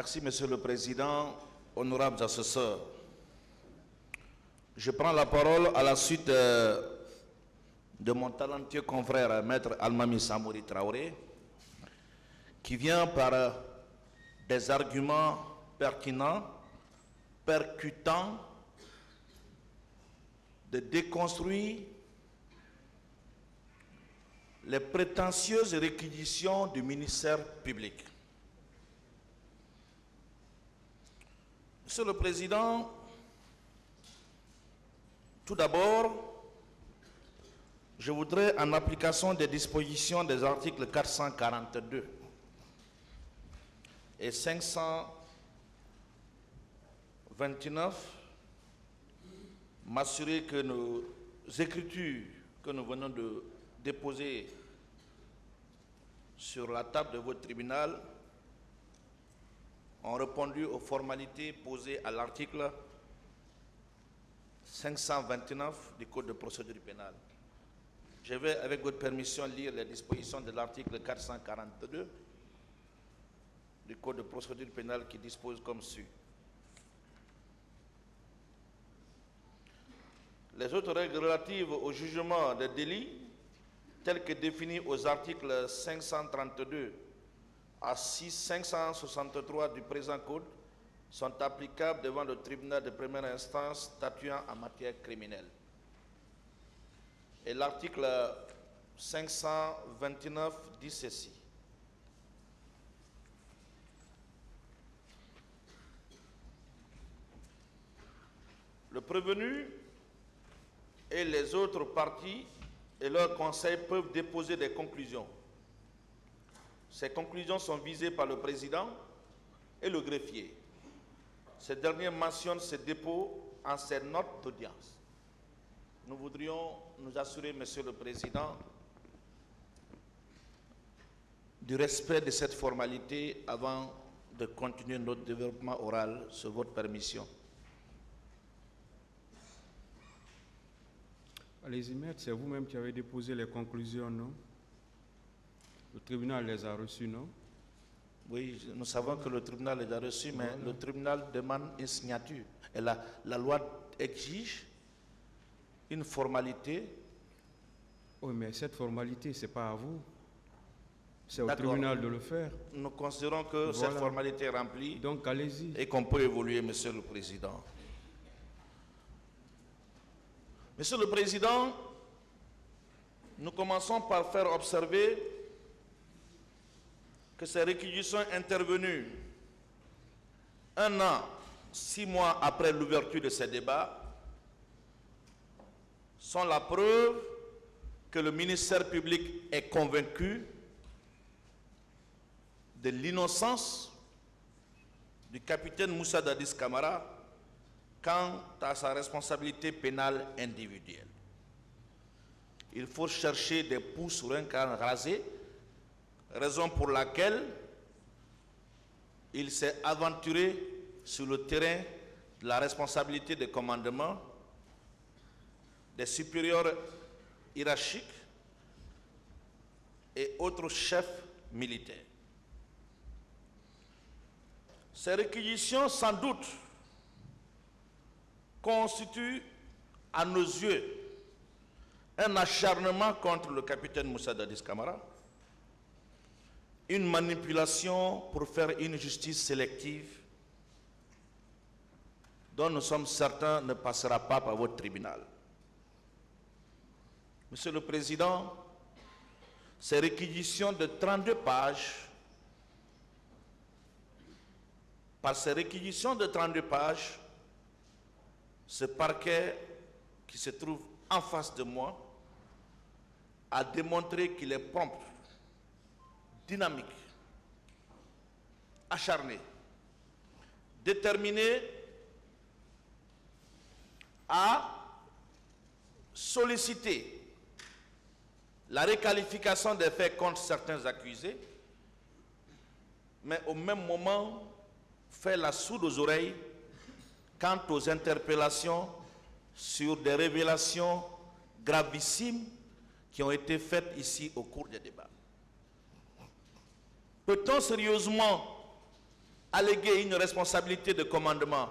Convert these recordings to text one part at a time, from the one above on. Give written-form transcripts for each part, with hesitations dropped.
Merci, Monsieur le Président. Honorables assesseurs, je prends la parole à la suite de mon talentueux confrère, Maître Almami Samouri Traoré, qui vient par des arguments pertinents, percutants, de déconstruire les prétentieuses réquisitions du ministère public. Monsieur le Président, tout d'abord, je voudrais, en application des dispositions des articles 442 et 529, m'assurer que nos écritures que nous venons de déposer sur la table de votre tribunal ont répondu aux formalités posées à l'article 529 du Code de procédure pénale. Je vais, avec votre permission, lire les dispositions de l'article 442 du Code de procédure pénale qui dispose comme suit. Les autres règles relatives au jugement des délits, telles que définies aux articles 532 à 563 du présent Code, sont applicables devant le tribunal de première instance statuant en matière criminelle. Et l'article 529 dit ceci. Le prévenu et les autres parties et leurs conseils peuvent déposer des conclusions. Ces conclusions sont visées par le président et le greffier. Ces derniers mentionnent ces dépôts en ces notes d'audience. Nous voudrions nous assurer, Monsieur le Président, du respect de cette formalité avant de continuer notre développement oral sur votre permission. Allez-y, maître, c'est vous-même qui avez déposé les conclusions, non? Le tribunal les a reçues, non? Oui, nous savons que le tribunal les a reçues, mais le tribunal demande une signature. Et la loi exige une formalité. Oui, mais cette formalité, ce n'est pas à vous. C'est au tribunal de le faire. Nous considérons que cette formalité est remplie. Donc, allez-y. Et qu'on peut évoluer, Monsieur le Président. Monsieur le Président, nous commençons par faire observer que ces réquisitions intervenues 1 an, 6 mois après l'ouverture de ces débats sont la preuve que le ministère public est convaincu de l'innocence du capitaine Moussa Dadis Camara quant à sa responsabilité pénale individuelle. Il faut chercher des poux sur un crâne rasé, raison pour laquelle il s'est aventuré sur le terrain de la responsabilité de commandement des supérieurs hiérarchiques et autres chefs militaires. Ces réquisitions, sans doute, constituent à nos yeux un acharnement contre le capitaine Moussa Dadis Camara, une manipulation pour faire une justice sélective dont nous sommes certains ne passera pas par votre tribunal. Monsieur le Président, ces réquisitions de 32 pages, par ces réquisitions de 32 pages, ce parquet qui se trouve en face de moi a démontré qu'il est prompt, dynamique, acharné, déterminé à solliciter la requalification des faits contre certains accusés, mais au même moment fait la sourde aux oreilles quant aux interpellations sur des révélations gravissimes qui ont été faites ici au cours des débats. Peut-on sérieusement alléguer une responsabilité de commandement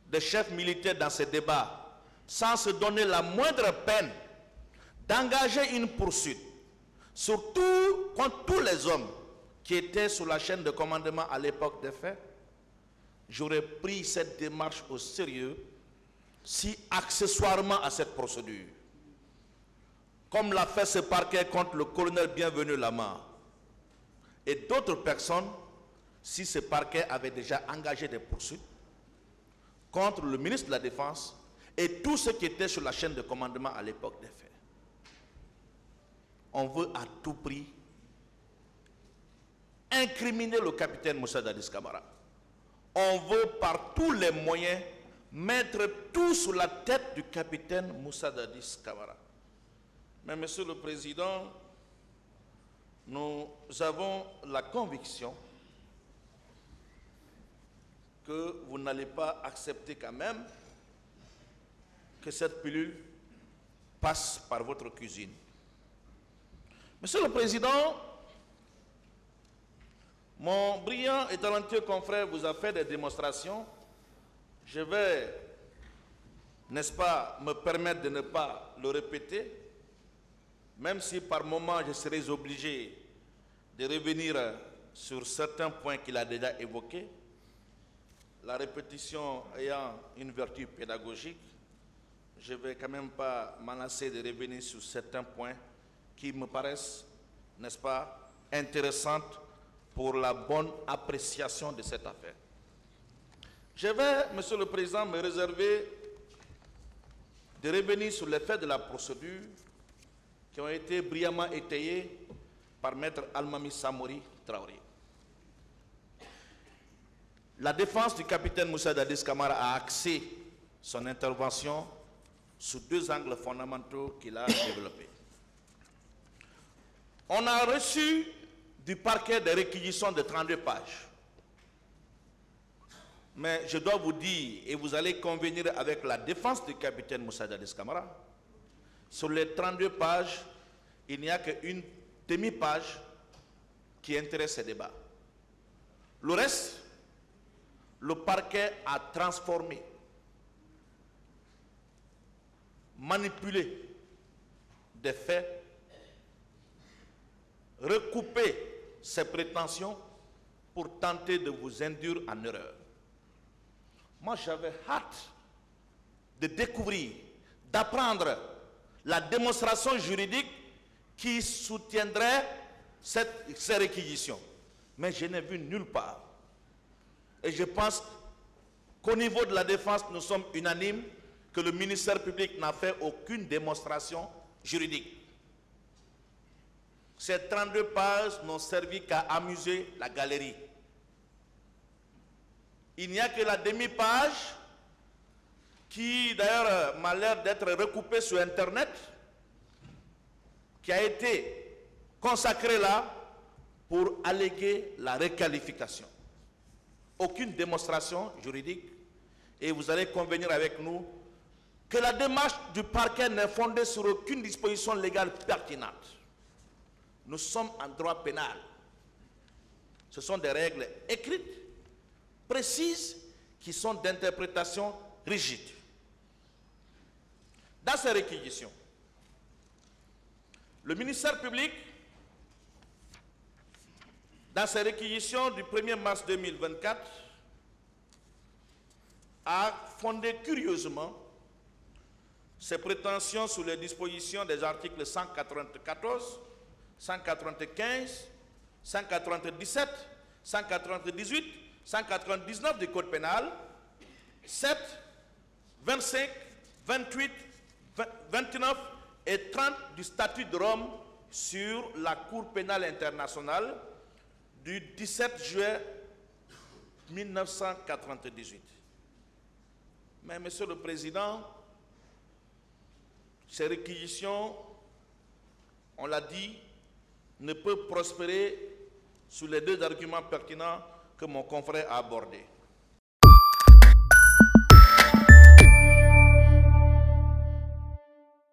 des chefs militaires dans ces débats sans se donner la moindre peine d'engager une poursuite, surtout contre tous les hommes qui étaient sur la chaîne de commandement à l'époque des faits, j'aurais pris cette démarche au sérieux si accessoirement à cette procédure, comme l'a fait ce parquet contre le colonel Bienvenu Lamar et d'autres personnes, si ce parquet avait déjà engagé des poursuites contre le ministre de la Défense et tous ceux qui étaient sur la chaîne de commandement à l'époque des faits. On veut à tout prix incriminer le capitaine Moussa Dadis Camara. On veut par tous les moyens mettre tout sous la tête du capitaine Moussa Dadis Camara. Mais Monsieur le Président, nous avons la conviction que vous n'allez pas accepter quand même que cette pilule passe par votre cuisine. Monsieur le Président, mon brillant et talentueux confrère vous a fait des démonstrations. Je vais, n'est-ce pas, me permettre de ne pas le répéter, même si par moment je serai obligé de revenir sur certains points qu'il a déjà évoqués. La répétition ayant une vertu pédagogique, je ne vais quand même pas m'enlacer de revenir sur certains points qui me paraissent, n'est-ce pas, intéressantes pour la bonne appréciation de cette affaire. Je vais, Monsieur le Président, me réserver de revenir sur les faits de la procédure qui ont été brillamment étayés par Maître Almami Samori Traoré. La défense du capitaine Moussa Dadis Camara a axé son intervention sur deux angles fondamentaux qu'il a développés. On a reçu du parquet des réquisitions de 32 pages. Mais je dois vous dire, et vous allez convenir avec la défense du capitaine Moussa Dadis Camara, sur les 32 pages, il n'y a qu'une demi-page qui intéresse ces débats. Le reste, le parquet a transformé, manipulé des faits, recoupé ses prétentions pour tenter de vous induire en erreur. Moi, j'avais hâte de découvrir, d'apprendre la démonstration juridique qui soutiendrait ces réquisitions. Mais je n'ai vu nulle part. Et je pense qu'au niveau de la défense, nous sommes unanimes que le ministère public n'a fait aucune démonstration juridique. Ces 32 pages n'ont servi qu'à amuser la galerie. Il n'y a que la demi-page qui, d'ailleurs, m'a l'air d'être recoupée sur Internet, qui a été consacrée là pour alléguer la requalification. Aucune démonstration juridique, et vous allez convenir avec nous que la démarche du parquet n'est fondée sur aucune disposition légale pertinente. Nous sommes en droit pénal. Ce sont des règles écrites, précises, qui sont d'interprétation rigide. Dans ces réquisitions, le ministère public, dans ses réquisitions du 1er mars 2024, a fondé curieusement ses prétentions sur les dispositions des articles 194, 195, 197, 198, 199 du Code pénal, 7, 25, 28, 29 et 30 du statut de Rome sur la Cour pénale internationale du 17 juillet 1998. Mais, Monsieur le Président, ces réquisitions, on l'a dit, ne peuvent prospérer sur les deux arguments pertinents que mon confrère a abordés.